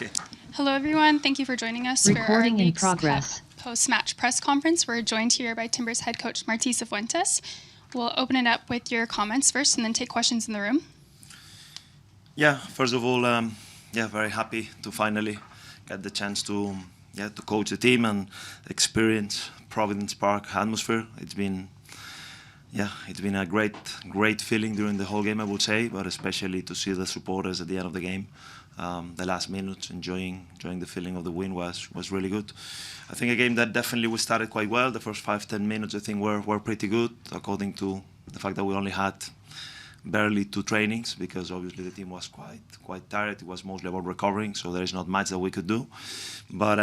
Okay. Hello, everyone. Thank you for joining us for our Leagues Cup post-match press conference. We're joined here by Timbers head coach Martí Cifuentes. We'll open it up with your comments first and then take questions in the room. Yeah, first of all, very happy to finally get the chance to coach the team and experience Providence Park atmosphere. It's been a great feeling during the whole game, I would say, but especially to see the supporters at the end of the game. The last minutes, enjoying the feeling of the win was really good. I think a game that definitely we started quite well. The first 5-10 minutes, I think, were pretty good, according to the fact that we only had barely 2 trainings, because obviously the team was quite tired. It was mostly about recovering, so there is not much that we could do. But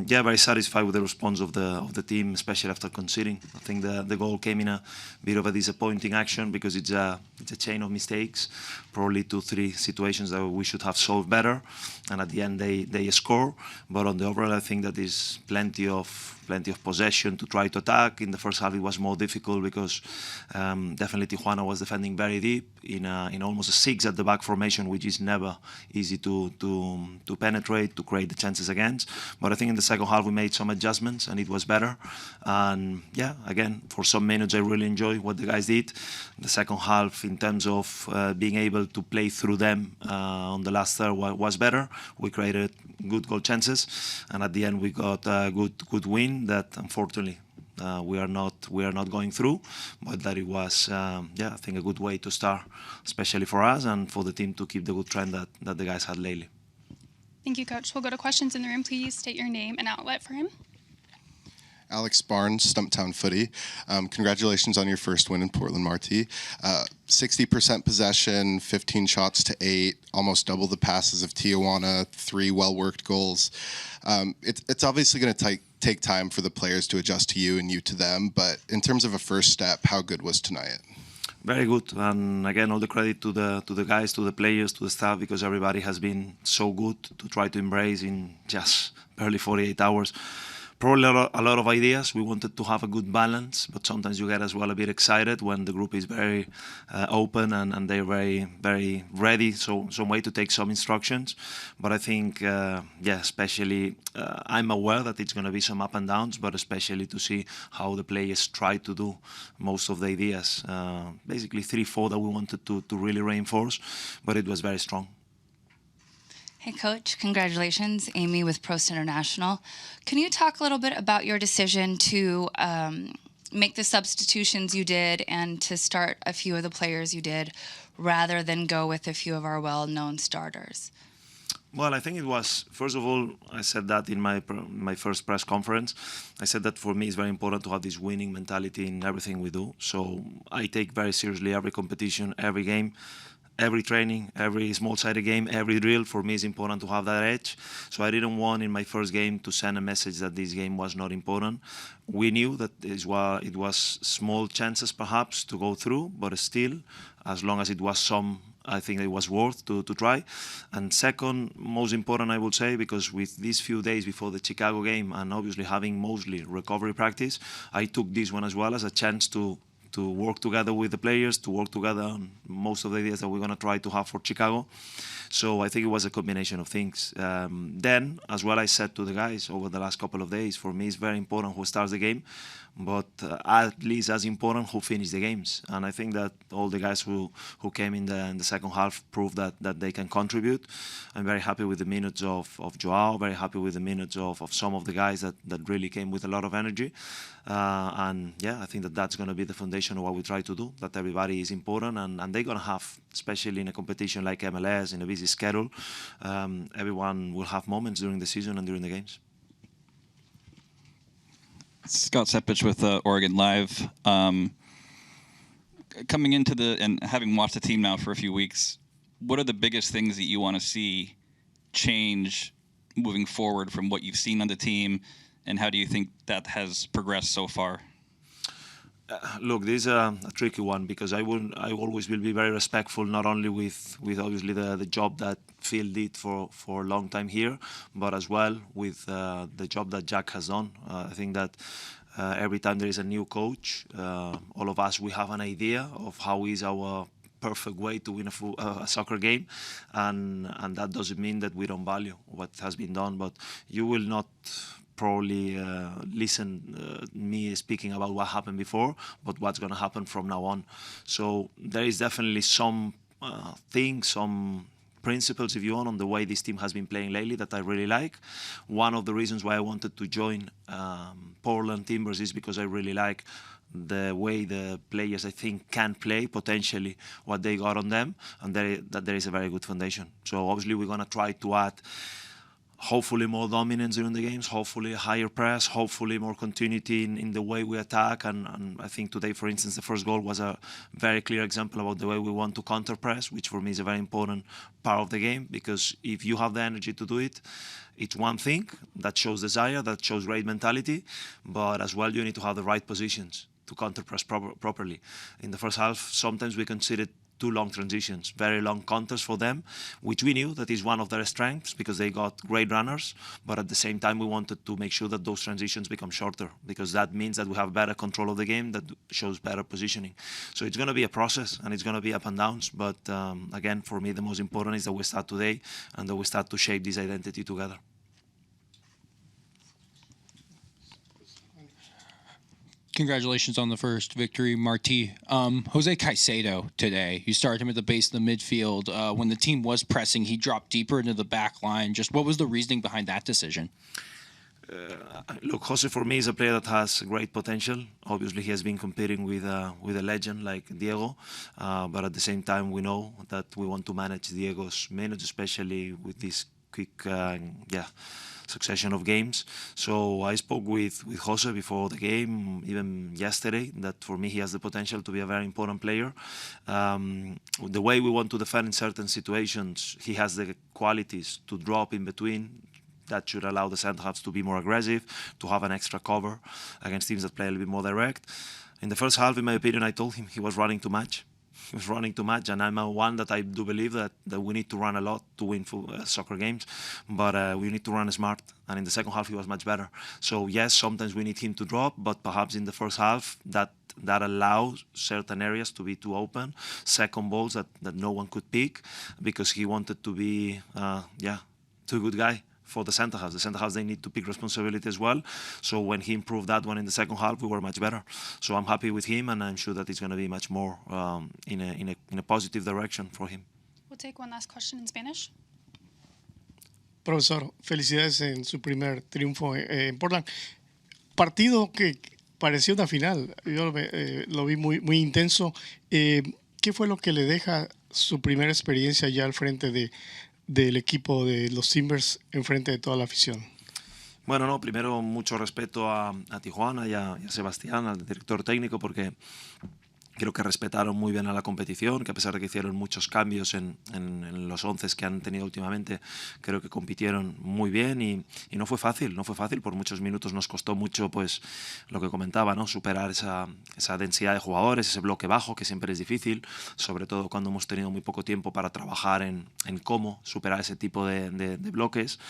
very satisfied with the response of the team, especially after conceding. I think the goal came in a bit of a disappointing action because it's a chain of mistakes, probably 2-3 situations that we should have solved better, and at the end they score. But on the overall, I think that is plenty of possession to try to attack. In the first half, it was more difficult because definitely Tijuana was defending very deep in almost a 6 at the back formation, which is never easy to penetrate, to create the chances against. But I think in the second half we made some adjustments and it was better. And again, for some minutes I really enjoyed what the guys did. The second half, in terms of being able to play through them on the last third, was better. We created good goal chances, and at the end we got a good win that unfortunately we are not going through, but that it was I think a good way to start, especially for us and for the team to keep the good trend that the guys had lately. Thank you, Coach. We'll go to questions in the room. Please state your name and outlet for him. Alex Barnes, Stumptown Footy. Congratulations on your first win in Portland, Martí. 60% possession, 15 shots to 8, almost double the passes of Tijuana, 3 well-worked goals. It's obviously going to take time for the players to adjust to you and you to them, but in terms of a first step, how good was tonight? Very good, and again, all the credit to the guys, to the players, to the staff, because everybody has been so good to try to embrace in just barely 48 hours. Probably a lot of ideas. We wanted to have a good balance, but sometimes you get as well a bit excited when the group is very open and they're very, very ready, so some way to take some instructions. But I think, especially, I'm aware that it's going to be some up and downs, but especially to see how the players try to do most of the ideas. Basically 3-4 that we wanted to really reinforce, but it was very strong. Hey, Coach. Congratulations. Amy with Prost International. Can you talk a little bit about your decision to make the substitutions you did and to start a few of the players you did rather than go with a few of our well-known starters? Well, I think it was, first of all, I said that in my first press conference. I said that for me it's very important to have this winning mentality in everything we do. So I take very seriously every competition, every game, every training, every small-sided game, every drill. For me, it's important to have that edge. So I didn't want in my first game to send a message that this game was not important. We knew that it was small chances perhaps to go through, but still, as long as it was some, I think it was worth to try. And second, most important, I would say, because with these few days before the Chicago game and obviously having mostly recovery practice, I took this one as well as a chance to work together with the players, to work together on most of the ideas that we're going to try to have for Chicago. So I think it was a combination of things. Then, as well, I said to the guys over the last couple of days, for me it's very important who starts the game, but at least as important who finishes the games. And I think that all the guys who came in the second half proved that they can contribute. I'm very happy with the minutes of Joao, very happy with the minutes of some of the guys that really came with a lot of energy. I think that's going to be the foundation of what we try to do, that everybody is important, and they're going to have, especially in a competition like MLS, in a busy schedule, everyone will have moments during the season and during the games. Scott Sepich with Oregon Live. Coming into and having watched the team now for a few weeks, what are the biggest things that you want to see change moving forward from what you've seen on the team, and how do you think that has progressed so far? Look, this is a tricky one, because I always will be very respectful, not only with obviously the job that Phil did for a long time here, but as well with the job that Jack has done. I think that every time there is a new coach, all of us, we have an idea of how is our perfect way to win a soccer game, and that doesn't mean that we don't value what has been done. But you will not probably listen me speaking about what happened before, but what's going to happen from now on. So there is definitely some things, some principles, if you want, on the way this team has been playing lately that I really like. One of the reasons why I wanted to join Portland Timbers is because I really like the way the players, I think, can play potentially what they got on them, and that there is a very good foundation. So obviously we're going to try to add hopefully more dominance during the games, hopefully a higher press, hopefully more continuity in the way we attack. And I think today, for instance, the first goal was a very clear example about the way we want to counter press, which for me is a very important part of the game, because if you have the energy to do it, it's one thing that shows desire, that shows great mentality, but as well you need to have the right positions to counter press properly. In the first half, sometimes we considered too long transitions, very long counters for them, which we knew that is one of their strengths because they got great runners. But at the same time, we wanted to make sure that those transitions become shorter, because that means that we have better control of the game, that shows better positioning. So it's going to be a process, and it's going to be up and downs. But again, for me, the most important is that we start today and that we start to shape this identity together. Congratulations on the first victory, Martí. Jose Caicedo today, you started him at the base of the midfield. When the team was pressing, he dropped deeper into the back line. Just what was the reasoning behind that decision? Look, Jose for me is a player that has great potential. Obviously, he has been competing with a legend like Diego, but at the same time, we know that we want to manage Diego's minutes, especially with this quick, succession of games. So I spoke with Jose before the game, even yesterday, that for me he has the potential to be a very important player. The way we want to defend in certain situations, he has the qualities to drop in between. That should allow the centre-halves to be more aggressive, to have an extra cover against teams that play a little bit more direct. In the first half, in my opinion, I told him he was running too much. He was running too much, and I'm one that I do believe that we need to run a lot to win soccer games, but we need to run smart. And in the second half, he was much better. So yes, sometimes we need him to drop, but perhaps in the first half, that allows certain areas to be too open, second balls that no one could pick, because he wanted to be, too good guy for the centre-halves. The centre-halves, they need to pick responsibility as well. So when he improved that one in the second half, we were much better. So I'm happy with him, and I'm sure that it's going to be much more in a positive direction for him. We'll take one last question in Spanish. Profesor, felicidades en su primer triunfo en Portland. Partido que pareció una final. Yo lo vi muy, muy intenso. ¿Qué fue lo que le deja su primera experiencia ya al frente del equipo de los Timbers en frente de toda la afición? Bueno, no, primero mucho respeto a Tijuana y a Sebastián, al director técnico, porque creo que respetaron muy bien a la competición, que a pesar de que hicieron muchos cambios en los 11 que han tenido últimamente, creo que compitieron muy bien y no fue fácil, por muchos minutos nos costó mucho, pues lo que comentaba, ¿no? Superar esa densidad de jugadores, ese bloque bajo, que siempre es difícil, sobre todo cuando hemos tenido muy poco tiempo para trabajar en cómo superar ese tipo de bloques.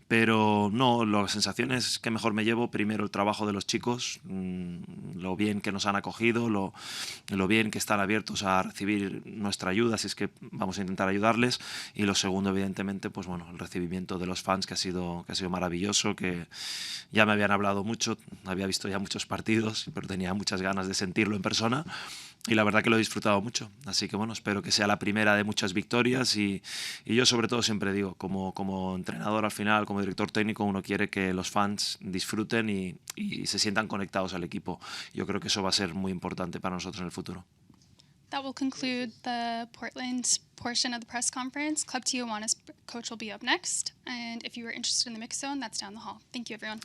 Pero no, las sensaciones que mejor me llevo, primero el trabajo de los chicos, lo bien que nos han acogido, lo bien que están abiertos a recibir nuestra ayuda, si es que vamos a intentar ayudarles, y lo segundo, evidentemente, pues bueno, el recibimiento de los fans, que ha sido maravilloso, que ya me habían hablado mucho, había visto ya muchos partidos, pero tenía muchas ganas de sentirlo en persona, y la verdad que lo he disfrutado mucho. Así que bueno, espero que sea la primera de muchas victorias, y yo sobre todo siempre digo, como entrenador al final, como director técnico, uno quiere que los fans disfruten y se sientan conectados al equipo. Yo creo que eso va a ser muy importante para nosotros en el futuro. That will conclude the Portland portion of the press conference. Club Tijuana's coach will be up next, and if you are interested in the mix zone, that's down the hall. Thank you, everyone.